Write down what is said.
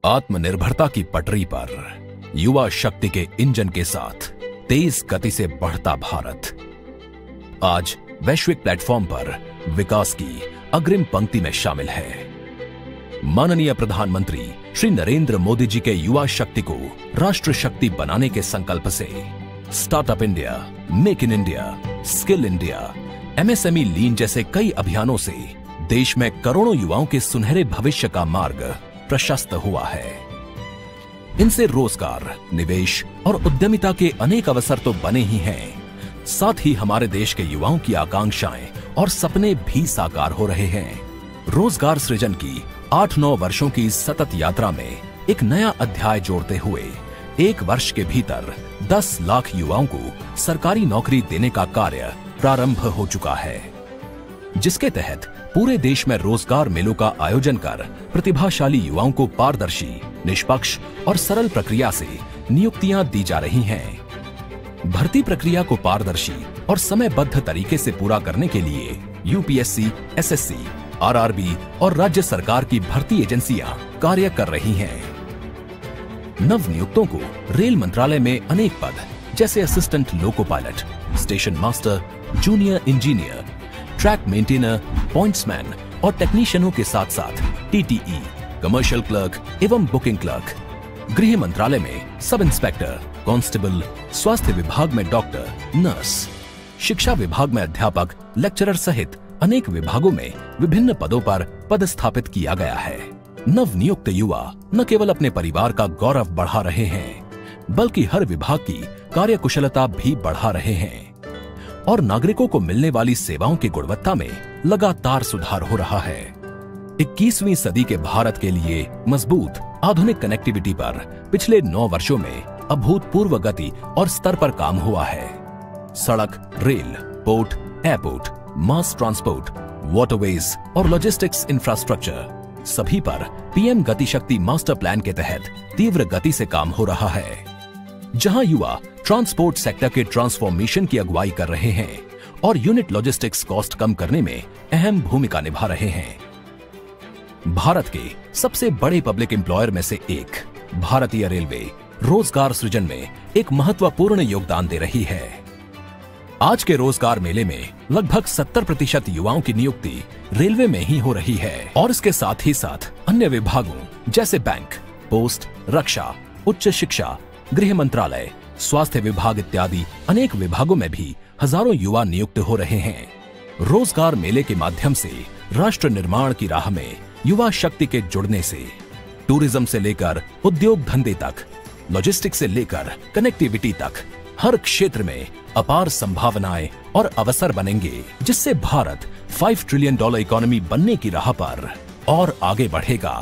आत्मनिर्भरता की पटरी पर युवा शक्ति के इंजन के साथ तेज गति से बढ़ता भारत आज वैश्विक प्लेटफॉर्म पर विकास की अग्रिम पंक्ति में शामिल है। माननीय प्रधानमंत्री श्री नरेंद्र मोदी जी के युवा शक्ति को राष्ट्र शक्ति बनाने के संकल्प से startup India, make in India, skill India, MSME lean जैसे कई अभियानों से देश में करोड़ों युवाओं के सुनहरे भविष्य का मार्ग प्रशस्त हुआ है। इनसे रोजगार, निवेश और उद्यमिता के अनेक अवसर तो बने ही हैं, साथ ही हमारे देश के युवाओं की आकांक्षाएं और सपने भी साकार हो रहे हैं। रोजगार सृजन की 8-9 वर्षों की सतत यात्रा में एक नया अध्याय जोड़ते हुए 1 वर्ष के भीतर 10 लाख युवाओं को सरकारी नौकरी देने का कार्य प्रारंभ हो चुका है, जिसके तहत पूरे देश में रोजगार मेलों का आयोजन कर प्रतिभाशाली युवाओं को पारदर्शी, निष्पक्ष और सरल प्रक्रिया से नियुक्तियां दी जा रही हैं। भर्ती प्रक्रिया को पारदर्शी और समयबद्ध तरीके से पूरा करने के लिए यूपीएससी, एसएससी, आरआरबी और राज्य सरकार की भर्ती एजेंसियां कार्य कर रही हैं। नव नियुक्तों को रेल मंत्रालय में अनेक पद जैसे assistant loco pilot, station master, junior engineer, track maintainer, pointsman और टेक्नीशियनों के साथ साथ टीटीई, कमर्शियल क्लर्क एवं बुकिंग क्लर्क, गृह मंत्रालय में सब इंस्पेक्टर, कांस्टेबल, स्वास्थ्य विभाग में डॉक्टर, नर्स, शिक्षा विभाग में अध्यापक, लेक्चरर सहित अनेक विभागों में विभिन्न पदों पर पदस्थापित किया गया है। नव नियुक्त युवा न केवल अपने परिवार का गौरव बढ़ा रहे हैं, बल्कि हर विभाग की कार्यकुशलता भी बढ़ा रहे हैं और नागरिकों को मिलने वाली सेवाओं की गुणवत्ता में लगातार सुधार हो रहा है। 21वीं सदी के भारत के लिए मजबूत आधुनिक कनेक्टिविटी पर पिछले 9 वर्षों में अभूतपूर्व गति और स्तर पर काम हुआ है। सड़क, rail, port, airport, mass transport, waterways और लॉजिस्टिक्स इंफ्रास्ट्रक्चर सभी पर पीएम गति शक्ति मास्टर प्लान के तहत तीव्र गति से काम हो रहा है, जहां युवा ट्रांसपोर्ट सेक्टर के ट्रांसफॉर्मेशन की अगुवाई कर रहे हैं और यूनिट लॉजिस्टिक्स कॉस्ट कम करने में अहम भूमिका निभा रहे हैं। भारत के सबसे बड़े पब्लिक एम्प्लॉयर में से एक भारतीय रेलवे रोजगार सृजन में एक महत्वपूर्ण योगदान दे रही है। आज के रोजगार मेले में लगभग 70% युवाओं की नियुक्ति रेलवे में ही हो रही है और इसके साथ ही साथ अन्य विभागों जैसे बैंक, पोस्ट, रक्षा, उच्च शिक्षा, गृह मंत्रालय, स्वास्थ्य विभाग इत्यादि अनेक विभागों में भी हजारों युवा नियुक्त हो रहे हैं। रोजगार मेले के माध्यम से राष्ट्र निर्माण की राह में युवा शक्ति के जुड़ने से टूरिज्म से लेकर उद्योग धंधे तक, लॉजिस्टिक्स से लेकर कनेक्टिविटी तक हर क्षेत्र में अपार संभावनाएं और अवसर बनेंगे, जिससे भारत $5 ट्रिलियन इकोनॉमी बनने की राह पर और आगे बढ़ेगा।